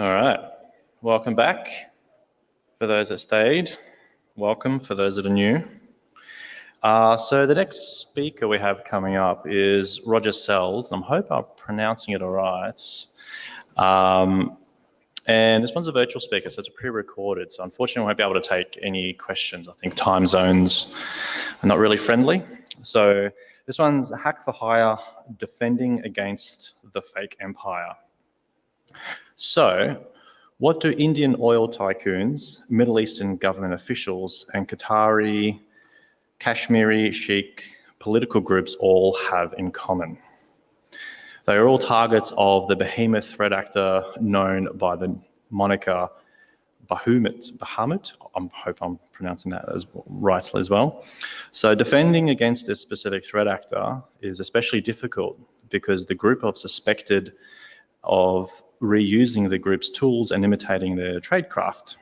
All right, welcome back. For those that stayed, welcome. For those that are new. So the next speaker we have coming up is Roger Sels, and I hope I'm pronouncing it all right. And this one's a virtual speaker, so it's pre-recorded. So unfortunately, I won't be able to take any questions. I think time zones are not really friendly. So this one's Hack for Hire, Defending Against the Fake Empire. So what do Indian oil tycoons, Middle Eastern government officials, and Qatari, Kashmiri, Sikh political groups all have in common? They are all targets of the behemoth threat actor known by the moniker BAHAMUT. I hope I'm pronouncing that right as well. So defending against this specific threat actor is especially difficult because the group of suspected of reusing the group's tools and imitating their tradecraft.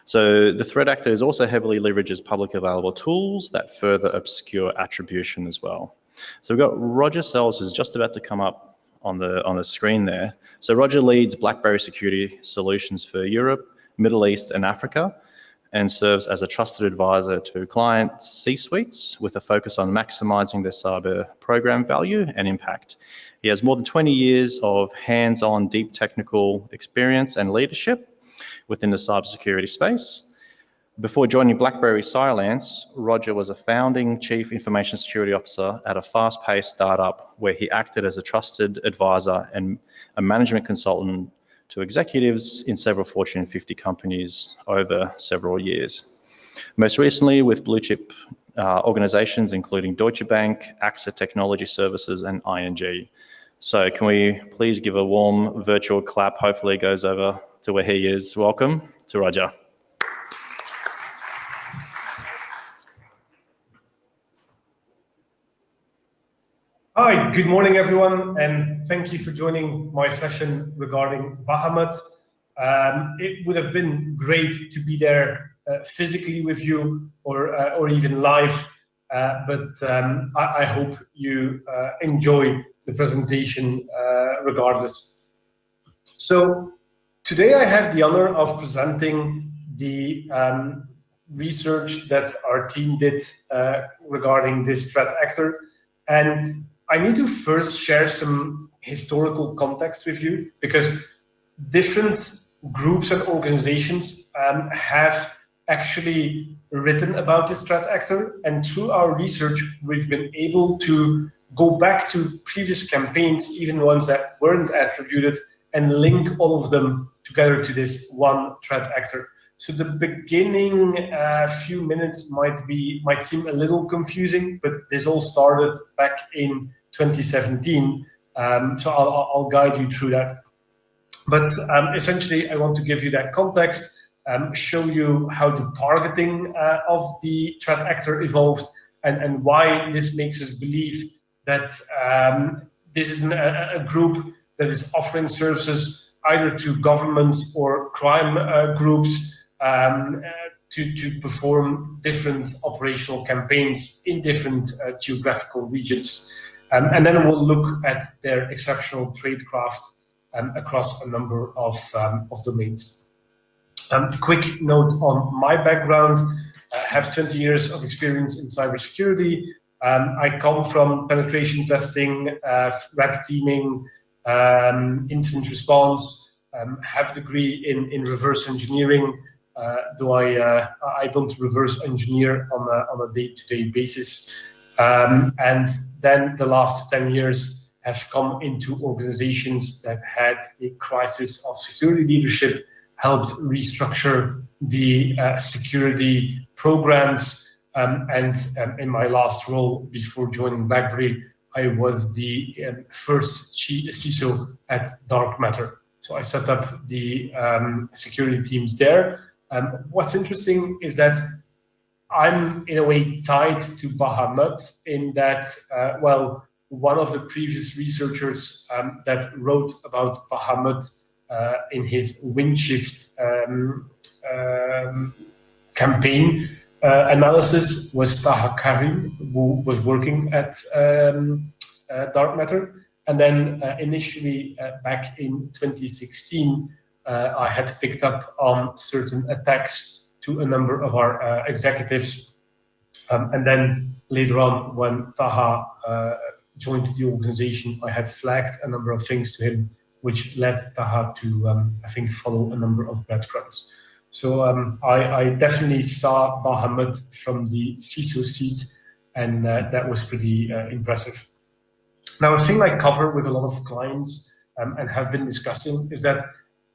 So the threat actor is also heavily leverages publicly available tools that further obscure attribution as well. So we've got Roger Sels, who's just about to come up on the screen there. So Roger leads BlackBerry security solutions for Europe, Middle East, and Africa, and serves as a trusted advisor to client C-suites with a focus on maximizing their cyber program value and impact. He has more than 20 years of hands-on deep technical experience and leadership within the cybersecurity space. Before joining BlackBerry Cylance, Roger was a founding chief information security officer at a fast-paced startup where he acted as a trusted advisor and a management consultant to executives in several Fortune 50 companies over several years. Most recently with blue chip organizations including Deutsche Bank, AXA Technology Services, and ING. So can we please give a warm virtual clap? Hopefully it goes over to where he is. Welcome to Roger. Hi, good morning, everyone, and thank you for joining my session regarding BAHAMUT. It would have been great to be there physically with you or even live, but I hope you enjoy the presentation regardless. So today I have the honor of presenting the research that our team did regarding this threat actor. And I need to first share some historical context with you because different groups and organizations have actually written about this threat actor. And through our research, we've been able to go back to previous campaigns, even ones that weren't attributed, and link all of them together to this one threat actor. So the beginning few minutes might seem a little confusing, but this all started back in 2017. So I'll guide you through that. But essentially, I want to give you that context, show you how the targeting of the threat actor evolved, and why this makes us believe that this is a group that is offering services either to governments or crime groups to perform different operational campaigns in different geographical regions. And then we'll look at their exceptional tradecraft across a number of domains. Quick note on my background. I have 20 years of experience in cybersecurity. I come from penetration testing, red teaming, incident response, have a degree in reverse engineering, though I don't reverse engineer on a day-to-day basis. And then the last 10 years have come into organizations that had a crisis of security leadership, helped restructure the security programs, and in my last role before joining BlackBerry, I was the first CISO at Dark Matter. So I set up the security teams there. What's interesting is that I'm in a way tied to BAHAMUT in that, well, one of the previous researchers that wrote about BAHAMUT in his Windshift campaign analysis was Taha Karim, who was working at Dark Matter. And then initially back in 2016, I had picked up on certain attacks to a number of our executives. And then later on, when Taha joined the organization, I had flagged a number of things to him, which led Taha to, I think, follow a number of breadcrumbs. So I definitely saw BAHAMUT from the CISO seat, and that was pretty impressive. Now, a thing I cover with a lot of clients and have been discussing is that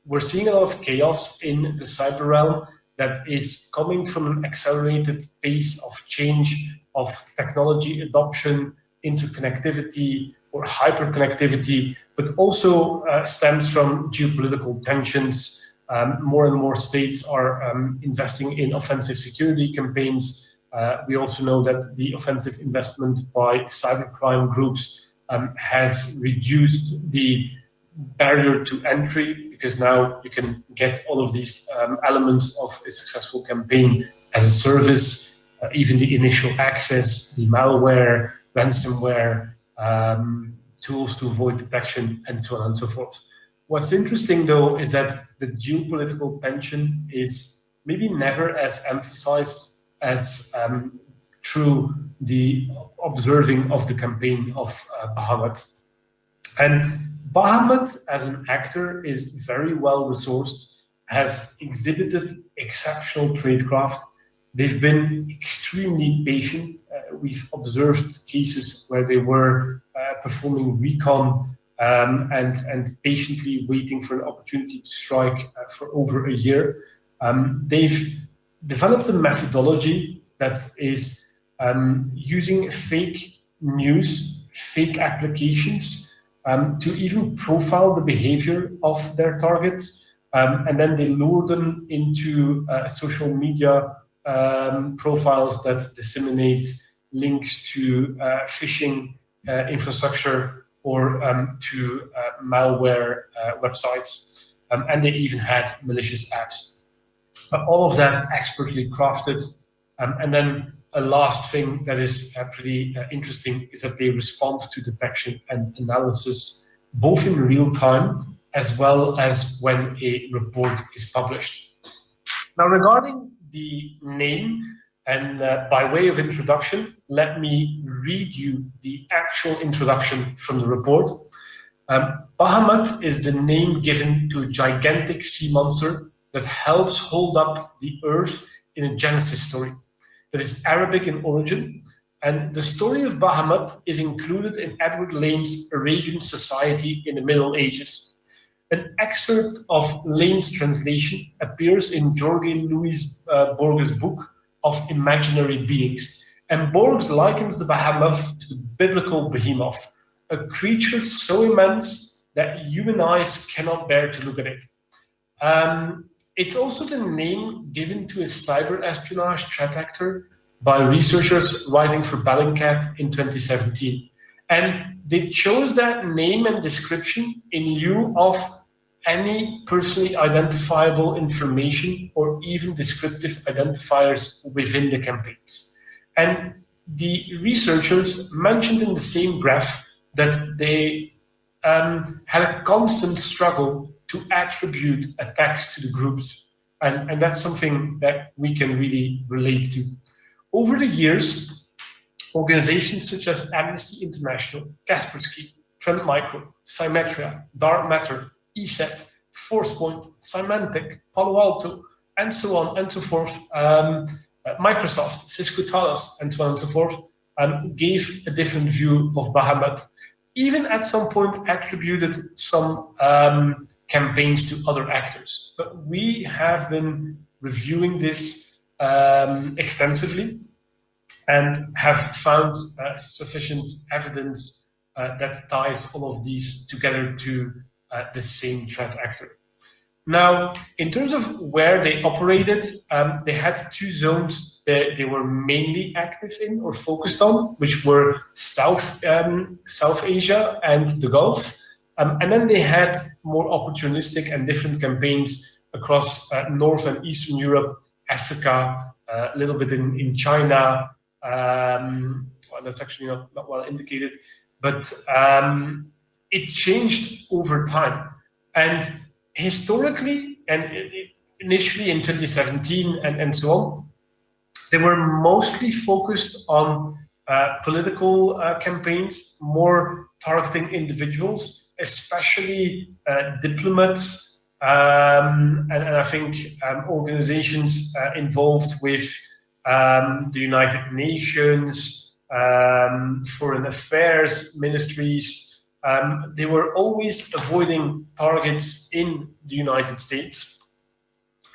we're seeing a lot of chaos in the cyber realm that is coming from an accelerated pace of change, of technology adoption, interconnectivity or hyperconnectivity, but also stems from geopolitical tensions. More and more states are investing in offensive security campaigns. We also know that the offensive investment by cybercrime groups has reduced the barrier to entry, because now you can get all of these elements of a successful campaign as a service, even the initial access, the malware, ransomware, tools to avoid detection, and so on and so forth. What's interesting, though, is that the geopolitical tension is maybe never as emphasized as through the observing of the campaign of BAHAMUT. And BAHAMUT as an actor is very well resourced, has exhibited exceptional tradecraft. They've been extremely patient. We've observed cases where they were performing recon and patiently waiting for an opportunity to strike for over a year. They've developed a methodology that is using fake news, fake applications, to even profile the behavior of their targets, and then they lure them into social media profiles that disseminate links to phishing infrastructure or to malware websites, and they even had malicious apps. But all of that expertly crafted, and then a last thing that is pretty interesting is that they respond to detection and analysis, both in real time as well as when a report is published. Now, regarding the name, and by way of introduction, let me read you the actual introduction from the report. BAHAMUT is the name given to a gigantic sea monster that helps hold up the earth in a Genesis story that is Arabic in origin, and the story of BAHAMUT is included in Edward Lane's Arabian Society in the Middle Ages. An excerpt of Lane's translation appears in Jorge Luis Borges' book of Imaginary Beings, and Borges likens the behemoth to the biblical behemoth, a creature so immense that human eyes cannot bear to look at it. It's also the name given to a cyber espionage threat actor by researchers writing for Bellingcat in 2017. And they chose that name and description in lieu of any personally identifiable information or even descriptive identifiers within the campaigns. And the researchers mentioned in the same breath that they had a constant struggle to attribute attacks to the groups. And that's something that we can really relate to. Over the years, organizations such as Amnesty International, Kaspersky, Trend Micro, Symmetria, Dark Matter, ESET, ForcePoint, Symantec, Palo Alto, and so on and so forth, Microsoft, Cisco Talos, and so on and so forth, gave a different view of BAHAMUT, even at some point attributed some campaigns to other actors. But we have been reviewing this extensively and have found sufficient evidence that ties all of these together to the same threat actor. Now, in terms of where they operated, they had two zones that they were mainly active in or focused on, which were South Asia and the Gulf. And then they had more opportunistic and different campaigns across North and Eastern Europe, Africa, a little bit in China. Well, that's actually not well indicated, but it changed over time. And historically, and initially in 2017 and so on, they were mostly focused on political campaigns, more targeting individuals, especially diplomats, and I think organizations involved with the United Nations, foreign affairs ministries. They were always avoiding targets in the United States,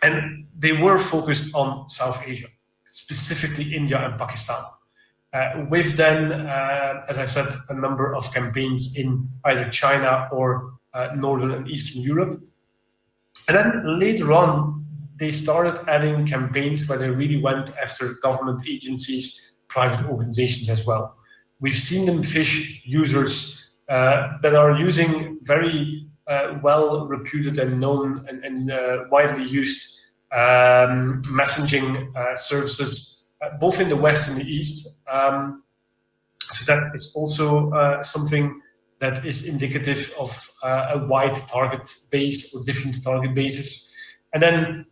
and they were focused on South Asia, specifically India and Pakistan. With then, as I said, a number of campaigns in either China or Northern and Eastern Europe. And then later on, they started adding campaigns where they really went after government agencies, private organizations as well. We've seen them fish users that are using very well reputed and known and widely used messaging services, both in the West and the East. So that is also something that is indicative of a wide target base or different target bases. And then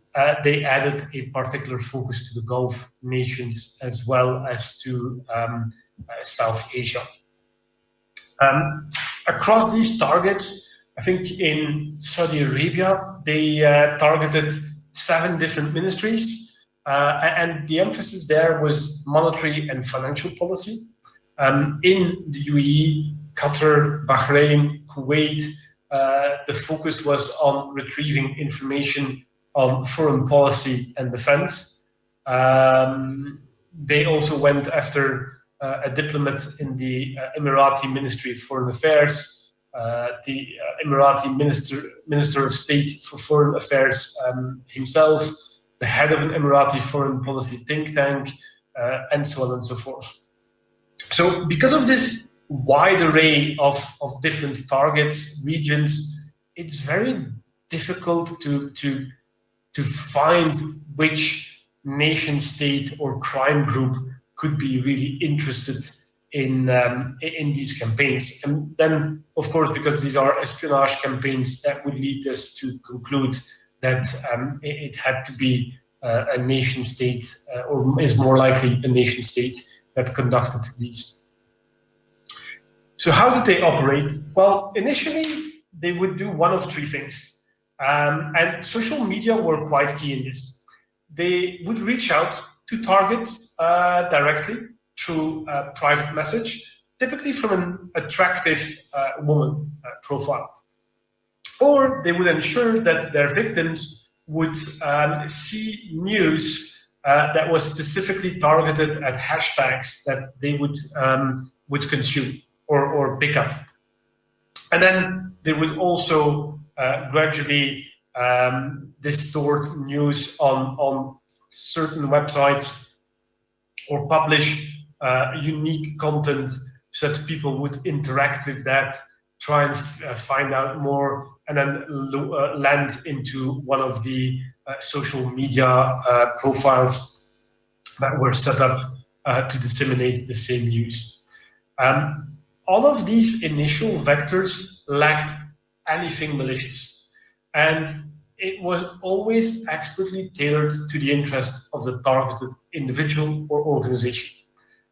they added a particular focus to the Gulf nations as well as to South Asia. Across these targets, I think in Saudi Arabia, they targeted 7 different ministries. And the emphasis there was monetary and financial policy. In the UAE, Qatar, Bahrain, Kuwait, the focus was on retrieving information on foreign policy and defense. They also went after a diplomat in the Emirati Ministry of Foreign Affairs, the Emirati Minister of State for Foreign Affairs himself, the head of an Emirati foreign policy think tank, and so on and so forth. So because of this wide array of different targets, regions, it's very difficult to find which nation state or crime group could be really interested in these campaigns. And then, of course, because these are espionage campaigns, that would lead us to conclude that it had to be a nation state, or is more likely a nation state that conducted these. So how did they operate? Well, initially, they would do one of 3 things. And social media were quite key in this. They would reach out to targets directly through a private message, typically from an attractive woman profile. Or they would ensure that their victims would see news that was specifically targeted at hashtags that they would consume or pick up. And then they would also gradually distort news on certain websites or publish unique content so that people would interact with that, try and find out more, and then land into one of the social media profiles that were set up to disseminate the same news. All of these initial vectors lacked anything malicious, and it was always expertly tailored to the interest of the targeted individual or organization.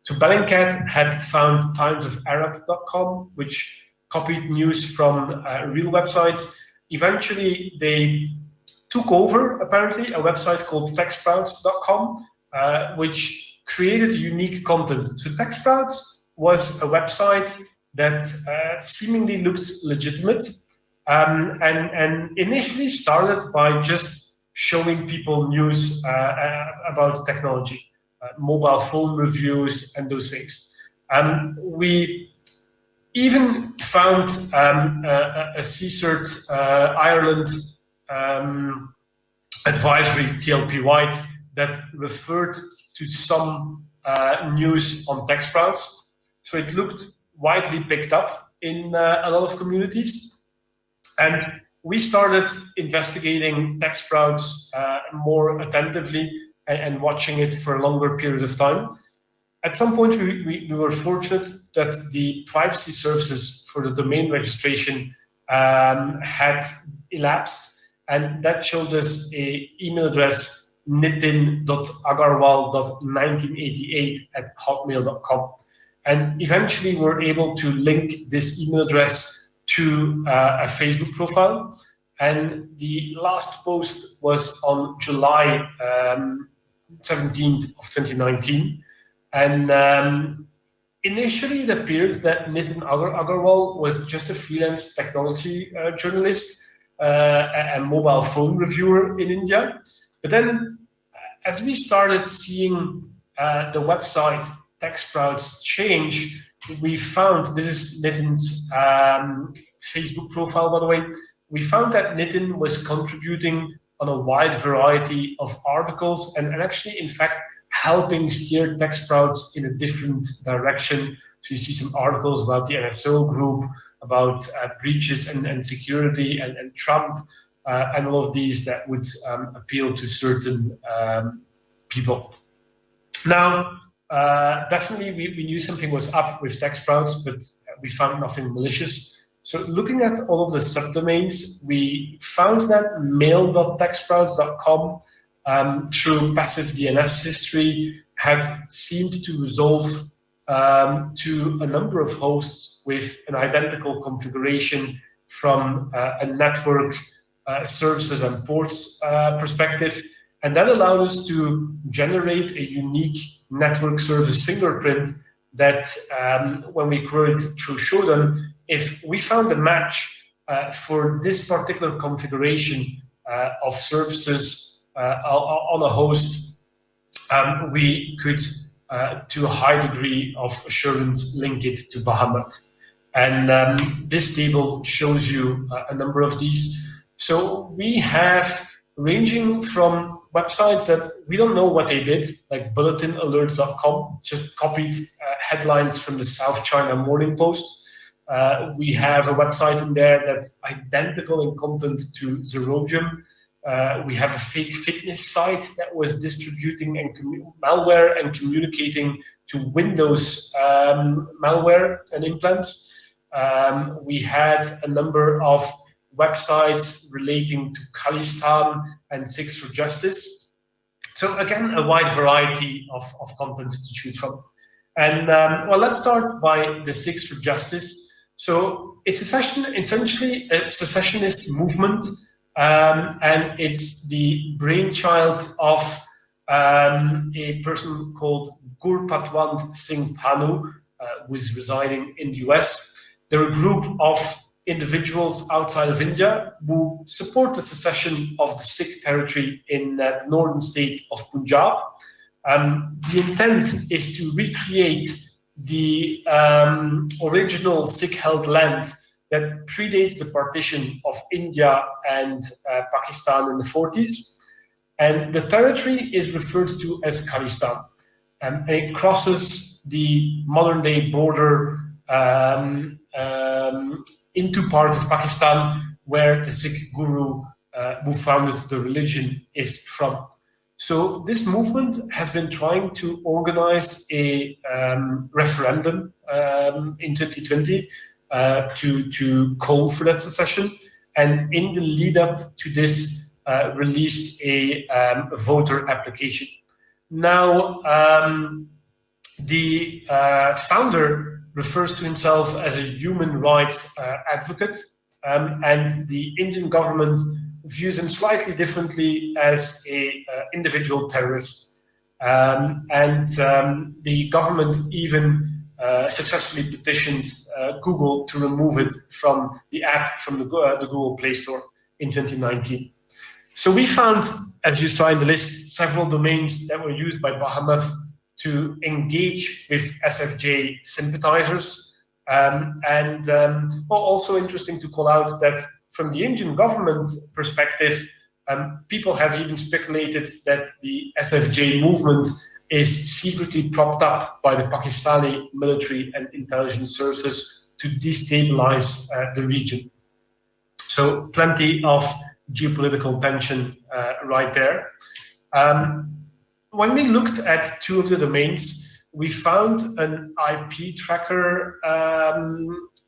So Bellingcat had found timesofArab.com, which copied news from real websites. Eventually, they took over, apparently, a website called techsprouts.com, which created unique content. So TechSprouts was a website that seemingly looked legitimate, and initially started by just showing people news about technology, mobile phone reviews, and those things. We even found a CISOS Ireland advisory, TLP White, that referred to some news on TechSprouts. So it looked widely picked up in a lot of communities. And we started investigating TechSprouts more attentively and watching it for a longer period of time. At some point, we were fortunate that the privacy services for the domain registration had elapsed, and that showed us an email address, nitin.agarwal.1988@hotmail.com. And eventually, we're able to link this email address to a Facebook profile. And the last post was on July 17th of 2019. And initially, it appeared that Nitin Agarwal was just a freelance technology journalist, a mobile phone reviewer in India. But then, as we started seeing the website TechSprouts change, we found, this is Nitin's Facebook profile, by the way, we found that Nitin was contributing on a wide variety of articles and actually, in fact, helping steer TechSprouts in a different direction. So you see some articles about the NSO group, about breaches and security and Trump, and all of these that would appeal to certain people. Now, definitely we knew something was up with TechSprouts, but we found nothing malicious. So looking at all of the subdomains, we found that mail.techsprouts.com through passive DNS history had seemed to resolve to a number of hosts with an identical configuration from a network services and ports perspective. And that allowed us to generate a unique network service fingerprint that when we queried through Shodan, if we found a match for this particular configuration of services on a host, we could, to a high degree of assurance, link it to BAHAMUT. And this table shows you a number of these. So we have ranging from websites that we don't know what they did, like bulletinalerts.com, just copied headlines from the South China Morning Post. We have a website in there that's identical in content to Zerodium. We have a fake fitness site that was distributing malware and communicating to Windows malware and implants. We had a number of websites relating to Khalistan and Sikhs for Justice. So again, a wide variety of content to choose from. And well, let's start by the Sikhs for Justice. So it's essentially a secessionist movement, and it's the brainchild of a person called Gurpatwant Singh Panu, who is residing in the US. They're a group of individuals outside of India who support the secession of the Sikh territory in the northern state of Punjab. The intent is to recreate the original Sikh-held land that predates the partition of India and Pakistan in the 40s. And the territory is referred to as Khalistan. And it crosses the modern-day border into part of Pakistan, where the Sikh guru who founded the religion is from. So this movement has been trying to organize a referendum in 2020 to call for that secession. And in the lead up to this, released a voter application. Now, the founder refers to himself as a human rights advocate, and the Indian government views him slightly differently as a individual terrorist. The government even successfully petitioned Google to remove it from the app from the Google Play Store in 2019. So we found, as you saw in the list, several domains that were used by BAHAMUT to engage with SFJ sympathizers. Also interesting to call out that from the Indian government perspective, people have even speculated that the SFJ movement is secretly propped up by the Pakistani military and intelligence services to destabilize the region. So plenty of geopolitical tension right there. When we looked at two of the domains, we found an IP tracker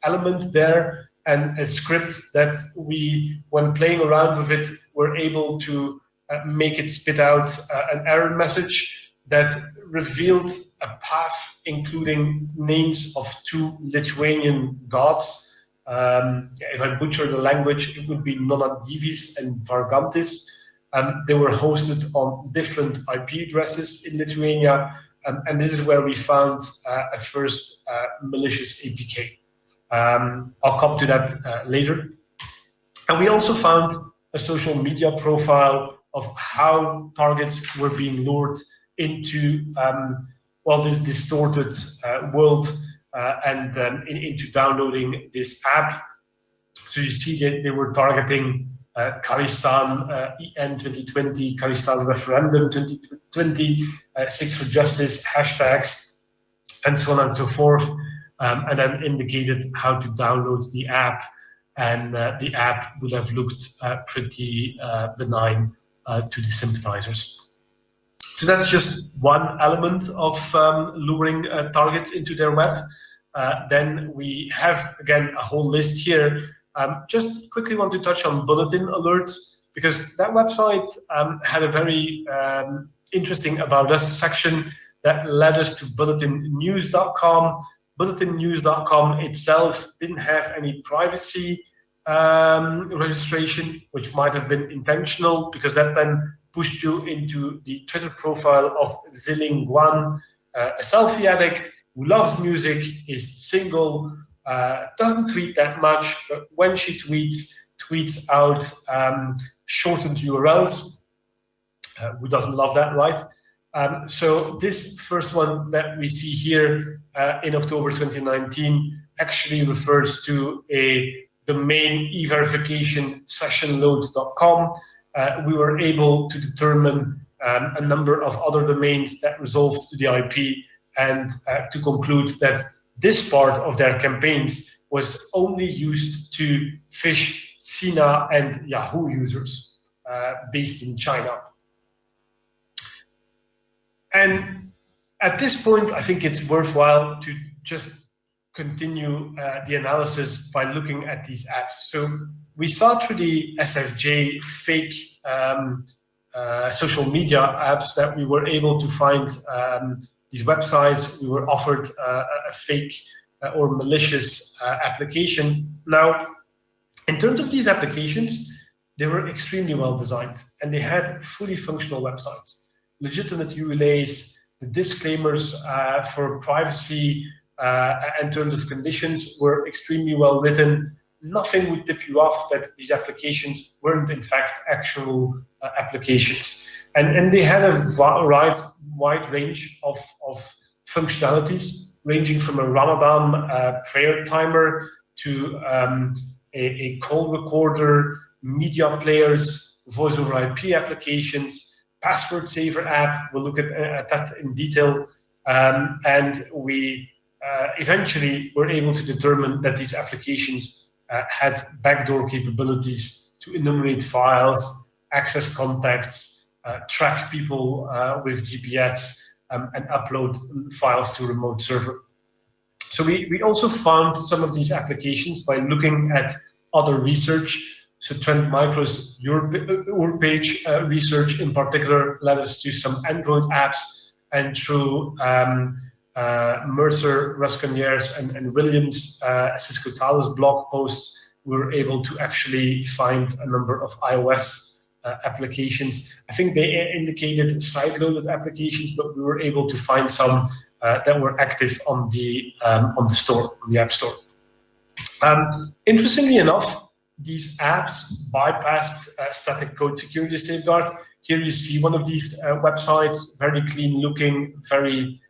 element there and a script that we, when playing around with it, were able to make it spit out an error message that revealed a path including names of 2 Lithuanian gods. If I butcher the language, it would be Nonadivis and Vargantis. They were hosted on different IP addresses in Lithuania, and this is where we found a first malicious APK. I'll come to that later. And we also found a social media profile of how targets were being lured into this distorted world and into downloading this app. So you see that they were targeting Khalistan EN 2020, Khalistan referendum 2020, Six for Justice hashtags, and so on and so forth, and then indicated how to download the app, and the app would have looked pretty benign to the sympathizers. So that's just one element of luring targets into their web. Then we have, again, a whole list here. Just quickly want to touch on bulletin alerts, because that website had a very interesting About Us section that led us to bulletinnews.com. Bulletinnews.com itself didn't have any privacy registration, which might have been intentional, because that then pushed you into the Twitter profile of Ziling Guan, a selfie addict who loves music, is single, doesn't tweet that much, but when she tweets out shortened URLs. Who doesn't love that, right? So this first one that we see here in October 2019 actually refers to a domain e-verification sessionload.com. We were able to determine a number of other domains that resolved to the IP, and to conclude that this part of their campaigns was only used to phish Sina and Yahoo users based in China. And at this point, I think it's worthwhile to just continue the analysis by looking at these apps. So we saw through the SFJ fake social media apps that we were able to find these websites. We were offered a fake or malicious application. Now, in terms of these applications, they were extremely well designed, and they had fully functional websites. Legitimate URLs, the disclaimers for privacy and terms of conditions were extremely well written. Nothing would tip you off that these applications weren't in fact actual applications. And they had a wide range of functionalities, ranging from a Ramadan prayer timer to a call recorder, media players, voice over IP applications, password saver app. We'll look at that in detail. And we eventually were able to determine that these applications had backdoor capabilities to enumerate files, access contacts, track people with GPS, and upload files to a remote server. So we also found some of these applications by looking at other research. So Trend Micro's your page research in particular led us to some Android apps, and through Mercer, Rasconiers, and Williams, Cisco Talos blog posts, we were able to actually find a number of iOS applications. I think they indicated side-loaded applications, but we were able to find some that were active on the store, on the App Store. Interestingly enough, these apps bypassed static code security safeguards. Here you see one of these websites, very clean looking, very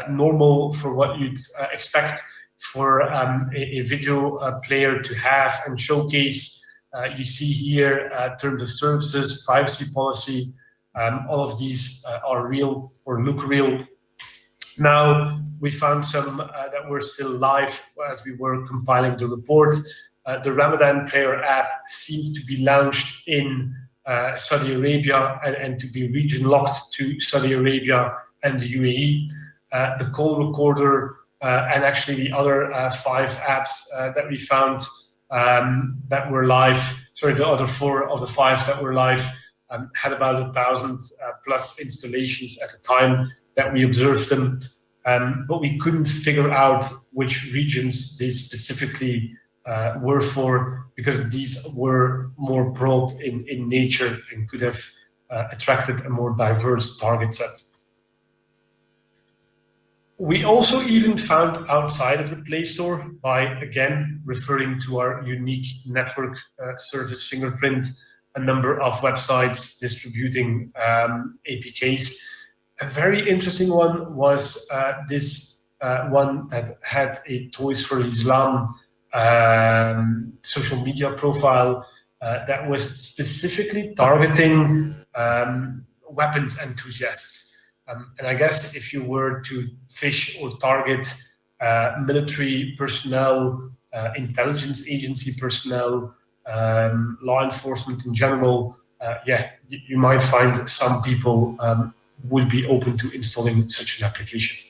normal for what you'd expect for a video player to have and showcase. You see here terms of services, privacy policy. All of these are real or look real. Now, we found some that were still live as we were compiling the report. The Ramadan prayer app seemed to be launched in Saudi Arabia and to be region locked to Saudi Arabia and the UAE. the call recorder, and actually the other 5 apps that we found that were live. Sorry, the other 4 of the 5 that were live had about 1,000 plus installations at the time that we observed them. But we couldn't figure out which regions they specifically were for, because these were more broad in nature and could have attracted a more diverse target set. We also even found outside of the Play Store, by again referring to our unique network service fingerprint, a number of websites distributing APKs. A very interesting one was this one that had a Toys for Islam social media profile that was specifically targeting weapons enthusiasts. And I guess if you were to fish or target military personnel, intelligence agency personnel, law enforcement in general, yeah, you might find some people would be open to installing such an application.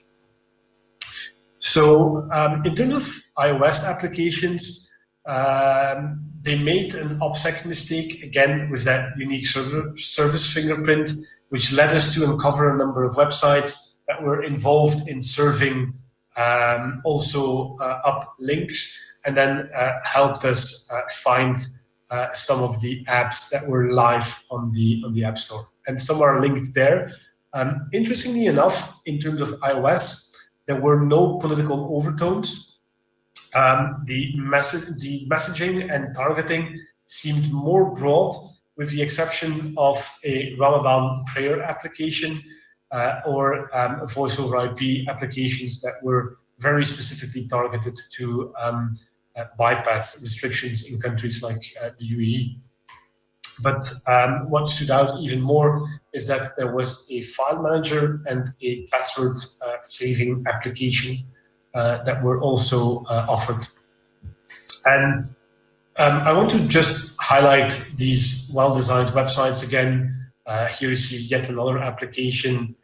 So in terms of iOS applications, they made an OPSEC mistake, again, with that unique service fingerprint, which led us to uncover a number of websites that were involved in serving also up links, and then helped us find some of the apps that were live on the App Store. And some are linked there. Interestingly enough, in terms of iOS, there were no political overtones. The messaging and targeting seemed more broad, with the exception of a Ramadan prayer application or voice over IP applications that were very specifically targeted to bypass restrictions in countries like the UAE. But what stood out even more is that there was a file manager and a password saving application that were also offered. And I want to just highlight these well-designed websites again. Here you see yet another application.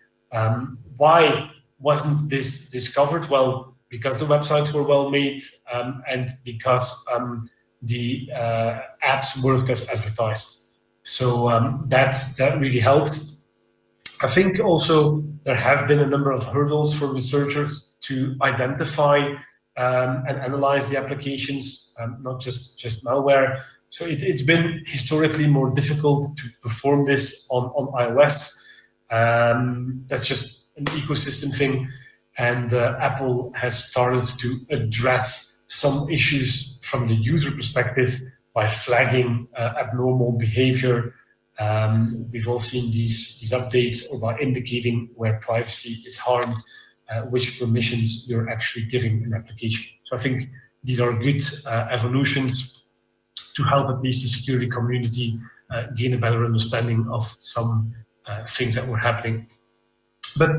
Why wasn't this discovered? Well, because the websites were well made and because the apps worked as advertised. So that really helped. I think also there have been a number of hurdles for researchers to identify and analyze the applications, not just malware. So it's been historically more difficult to perform this on iOS. That's just an ecosystem thing. And Apple has started to address some issues from the user perspective by flagging abnormal behavior. We've all seen these updates, or by indicating where privacy is harmed, which permissions you're actually giving an application. So I think these are good evolutions to help at least the security community gain a better understanding of some things that were happening. But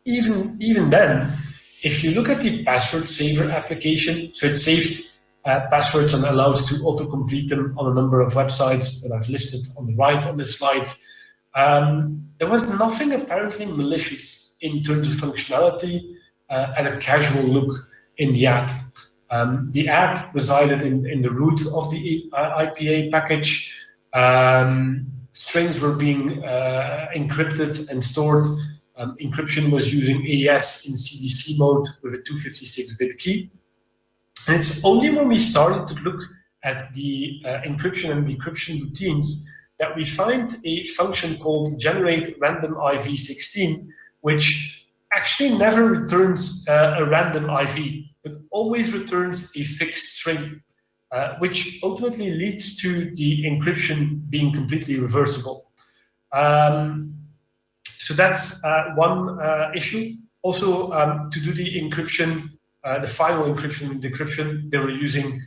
even then, if you look at the password saver application, so it saved passwords and allowed to autocomplete them on a number of websites that I've listed on the right on this slide. There was nothing apparently malicious in terms of functionality and a casual look in the app. The app resided in the root of the IPA package. Strings were being encrypted and stored. Encryption was using AES in CDC mode with a 256-bit key. And it's only when we started to look at the encryption and decryption routines that we find a function called generate random IV16, which actually never returns a random IV, but always returns a fixed string, which ultimately leads to the encryption being completely reversible. So that's one issue. Also, to do the encryption, the final encryption and decryption, they were using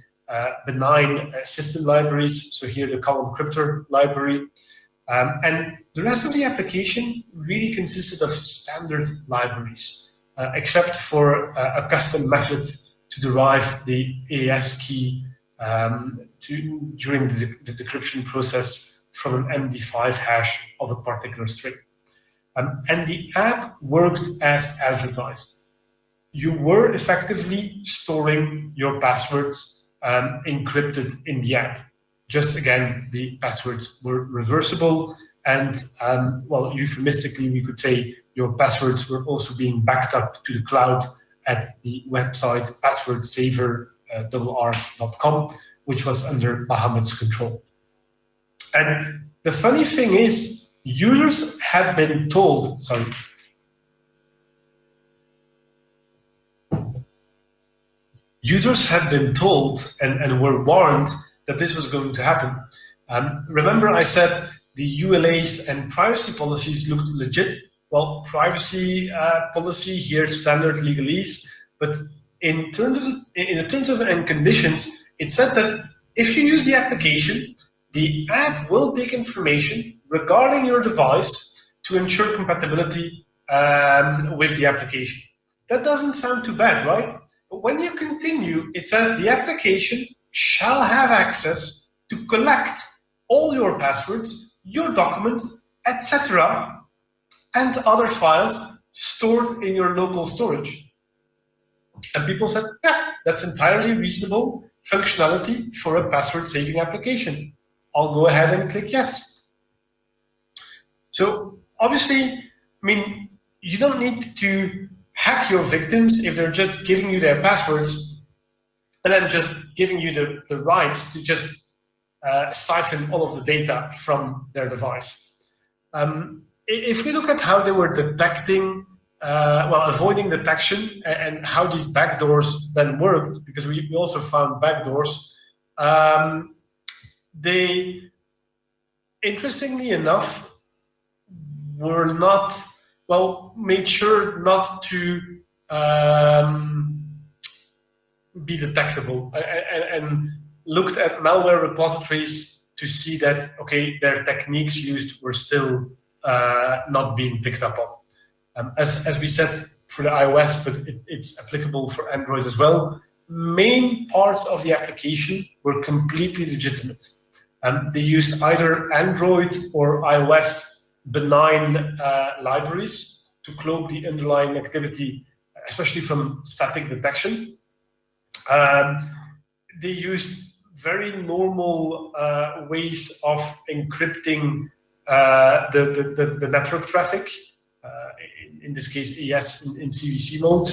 benign system libraries. So here, the column cryptor library. And the rest of the application really consisted of standard libraries, except for a custom method to derive the AES key during the decryption process from an MD5 hash of a particular string. and the app worked as advertised. You were effectively storing your passwords encrypted in the app. Just again, the passwords were reversible, and well, euphemistically, we could say your passwords were also being backed up to the cloud at the website passwordsaver.com, which was under BAHAMUT's control. And the funny thing is, users had been told, and were warned that this was going to happen. Remember I said the ULAs and privacy policies looked legit? Well, privacy policy here, standard legalese, but in the terms of and conditions, it said that if you use the application, the app will take information regarding your device to ensure compatibility with the application. That doesn't sound too bad, right? But when you continue, it says the application shall have access to collect all your passwords, your documents, etc., and other files stored in your local storage. And people said, yeah, that's entirely reasonable functionality for a password saving application. I'll go ahead and click yes. So obviously, I mean, you don't need to hack your victims if they're just giving you their passwords and then just giving you the rights to just siphon all of the data from their device. If we look at how they were detecting, avoiding detection and how these backdoors then worked, because we also found backdoors, they, interestingly enough, were not, made sure not to be detectable and looked at malware repositories to see that, okay, their techniques used were still not being picked up on. As we said for the iOS, but it's applicable for Android as well, main parts of the application were completely legitimate. They used either Android or iOS benign libraries to cloak the underlying activity, especially from static detection. They used very normal ways of encrypting the network traffic, in this case AES in CVC mode.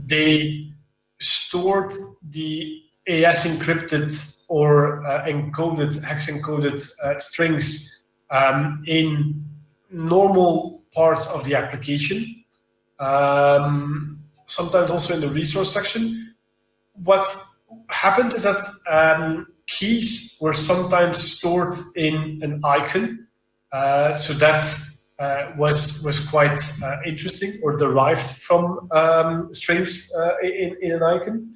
They stored the AES encrypted or encoded, hex encoded strings in normal parts of the application, sometimes also in the resource section. What happened is that keys were sometimes stored in an icon, so that was quite interesting, or derived from strings in an icon.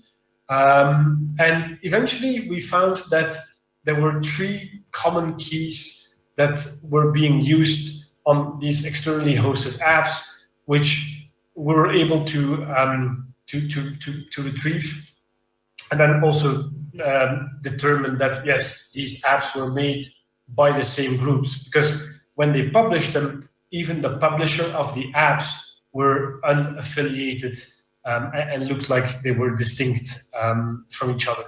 And eventually we found that there were 3 common keys that were being used on these externally hosted apps, which we were able to retrieve, and then also determine that, yes, these apps were made by the same groups, because when they published them, even the publisher of the apps were unaffiliated and looked like they were distinct from each other.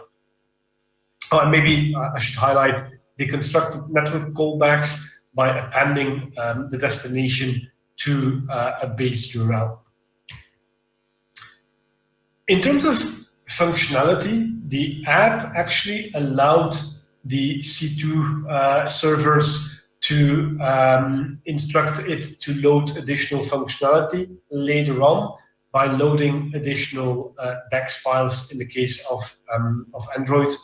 Oh, and maybe I should highlight, they constructed network callbacks by appending the destination to a base URL. In terms of functionality, the app actually allowed the C2 servers to instruct it to load additional functionality later on by loading additional DEX files in the case of Android.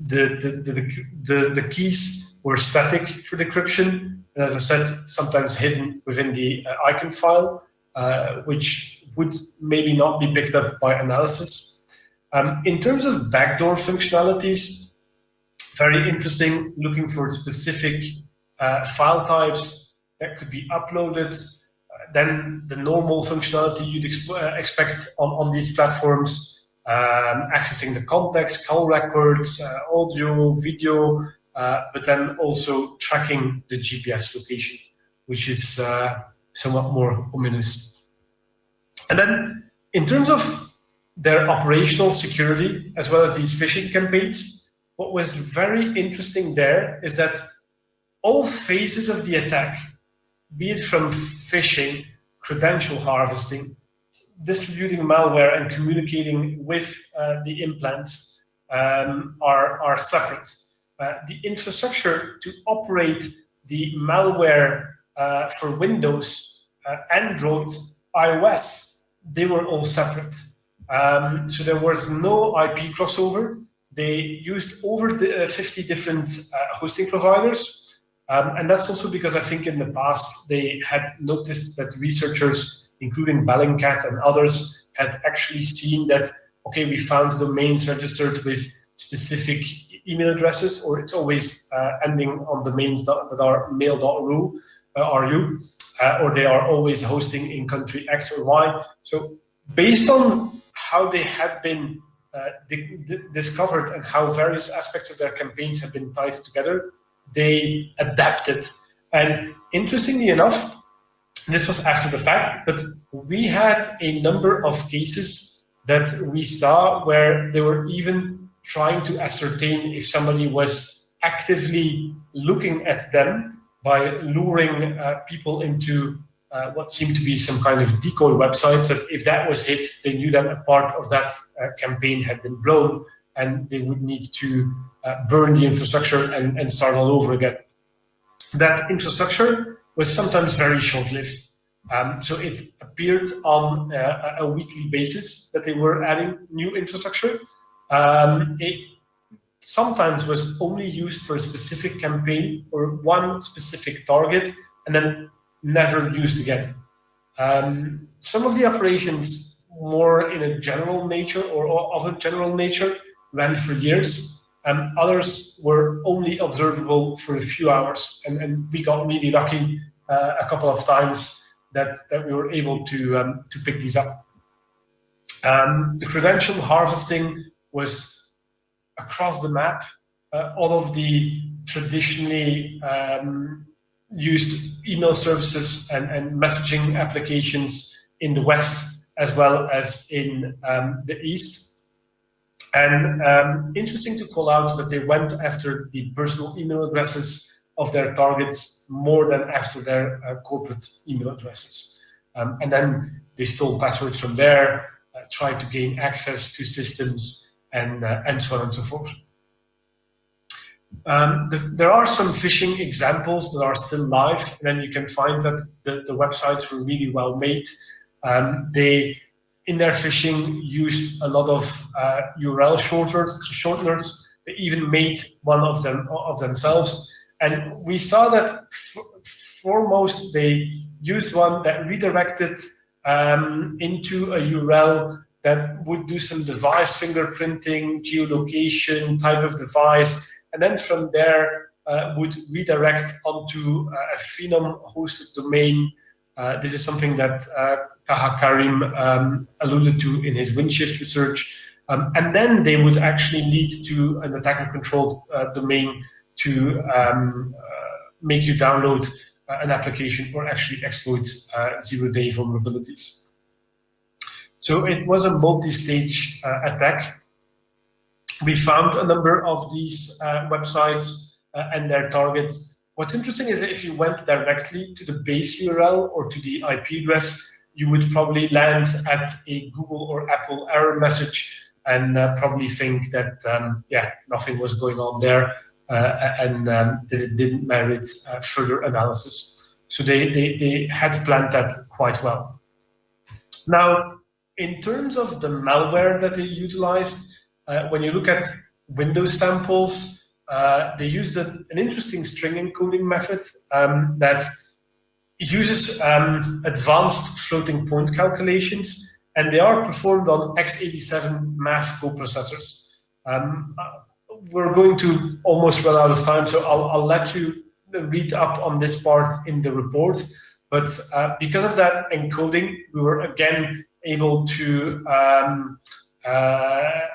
The keys were static for decryption, and as I said, sometimes hidden within the icon file, which would maybe not be picked up by analysis. In terms of backdoor functionalities, very interesting, looking for specific file types that could be uploaded. Then the normal functionality you'd expect on these platforms, accessing the context, call records, audio, video, but then also tracking the GPS location. which is somewhat more ominous. And then in terms of their operational security, as well as these phishing campaigns, what was very interesting there is that all phases of the attack, be it from phishing, credential harvesting, distributing malware, and communicating with the implants, are separate. The infrastructure to operate the malware for Windows, Android, iOS, they were all separate. So there was no IP crossover. They used over 50 different hosting providers. And that's also because I think in the past they had noticed that researchers, including Bellingcat and others, had actually seen that, okay, we found domains registered with specific email addresses, or it's always ending on domains that are mail.ru, or they are always hosting in country X or Y. So based on how they had been discovered and how various aspects of their campaigns have been tied together, they adapted. And interestingly enough, this was after the fact, but we had a number of cases that we saw where they were even trying to ascertain if somebody was actively looking at them by luring people into what seemed to be some kind of decoy websites, that if that was hit, they knew that a part of that campaign had been blown and they would need to burn the infrastructure and start all over again. That infrastructure was sometimes very short-lived. So it appeared on a weekly basis that they were adding new infrastructure. It sometimes was only used for a specific campaign or one specific target, and then never used again. Some of the operations more in a general nature or of a general nature ran for years, and others were only observable for a few hours. And we got really lucky a couple of times that we were able to pick these up. The credential harvesting was across the map. All of the traditionally used email services and messaging applications in the West, as well as in the East. And interesting to call out that they went after the personal email addresses of their targets more than after their corporate email addresses. And then they stole passwords from there, tried to gain access to systems, and so on and so forth. There are some phishing examples that are still live, and then you can find that the websites were really well made. They, in their phishing, used a lot of URL shorteners. They even made one of them of themselves. And we saw that foremost, they used one that redirected into a URL that would do some device fingerprinting, geolocation type of device, and then from there would redirect onto a Phenom-hosted domain. This is something that Taha Karim alluded to in his Windshift research. And then they would actually lead to an attacker-controlled domain to make you download an application or actually exploit zero-day vulnerabilities. So it was a multi-stage attack. We found a number of these websites and their targets. What's interesting is that if you went directly to the base URL or to the IP address, you would probably land at a Google or Apple error message and probably think that, nothing was going on there and that it didn't merit further analysis. So they had planned that quite well. Now, in terms of the malware that they utilized, when you look at Windows samples, they used an interesting string encoding method that uses advanced floating point calculations, and they are performed on x87 math coprocessors. We're going to almost run out of time, so I'll let you read up on this part in the report. But because of that encoding, we were again able to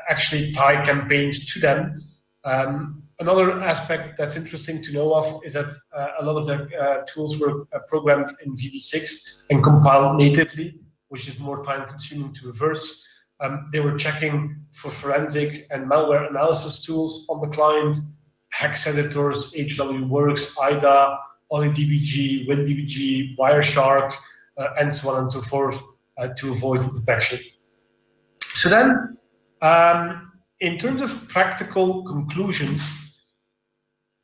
actually tie campaigns to them. Another aspect that's interesting to know of is that a lot of their tools were programmed in VB6 and compiled natively, which is more time-consuming to reverse. They were checking for forensic and malware analysis tools on the client, hex editors, HWWorks, IDA, OllyDBG, WinDBG, Wireshark, and so on and so forth to avoid detection. So then, in terms of practical conclusions,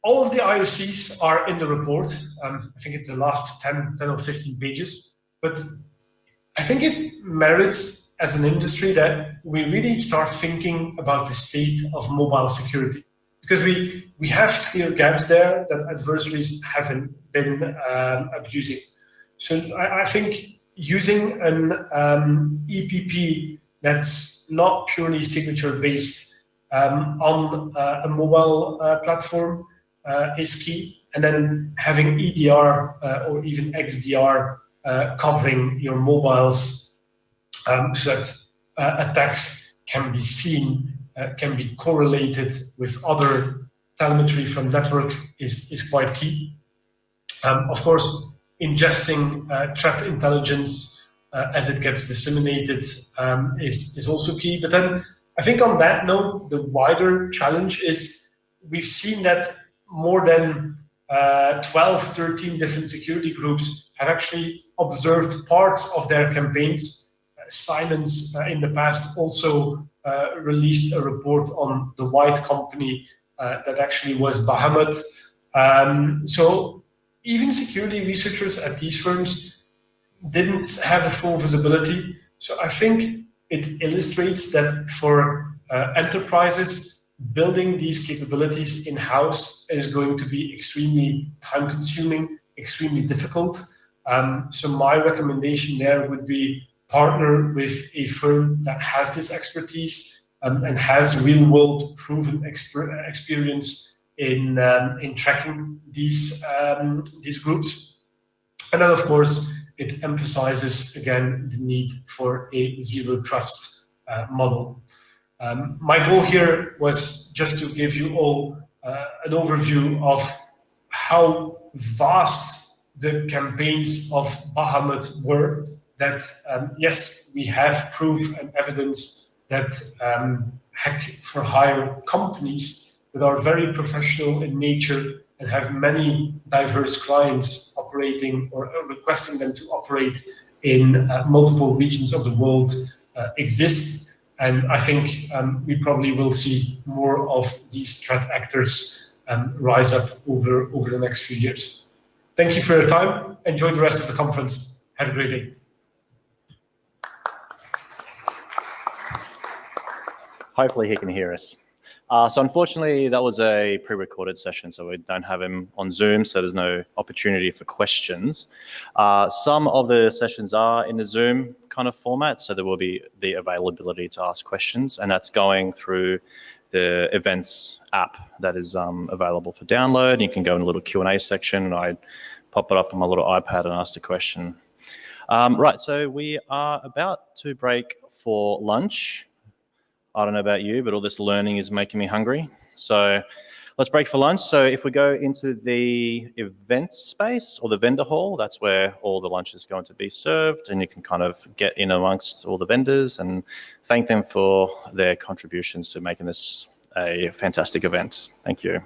all of the IOCs are in the report. I think it's the last 10 or 15 pages, but I think it merits as an industry that we really start thinking about the state of mobile security, because we have clear gaps there that adversaries haven't been abusing. So I think using an EPP that's not purely signature based on a mobile platform is key, and then having EDR or even XDR covering your mobiles so that attacks can be seen, can be correlated with other telemetry from network is quite key. Of course, ingesting threat intelligence as it gets disseminated is also key. But then I think on that note, the wider challenge is we've seen that more than 12, 13 different security groups have actually observed parts of their campaigns. Silence in the past also released a report on the white company that actually was BAHAMUT. So even security researchers at these firms didn't have the full visibility. So I think it illustrates that for enterprises, building these capabilities in-house is going to be extremely time-consuming, extremely difficult. So my recommendation there would be partner with a firm that has this expertise and has real-world proven experience in tracking these groups. And then, of course, it emphasizes, again, the need for a zero-trust model. My goal here was just to give you all an overview of how vast the campaigns of BAHAMUT were, that yes, we have proof and evidence that hack for hire companies that are very professional in nature and have many diverse clients operating or requesting them to operate in multiple regions of the world exist. And I think we probably will see more of these threat actors rise up over the next few years. Thank you for your time. Enjoy the rest of the conference. Have a great day. Hopefully he can hear us. So unfortunately, that was a pre-recorded session, so we don't have him on Zoom, so there's no opportunity for questions. Some of the sessions are in the Zoom kind of format, so there will be the availability to ask questions, and that's going through the events app that is available for download. You can go in a little Q&A section, and I pop it up on my little iPad and ask a question. Right, so we are about to break for lunch. I don't know about you, but all this learning is making me hungry. So let's break for lunch. So if we go into the event space or the vendor hall, that's where all the lunch is going to be served, and you can kind of get in amongst all the vendors and thank them for their contributions to making this a fantastic event. Thank you.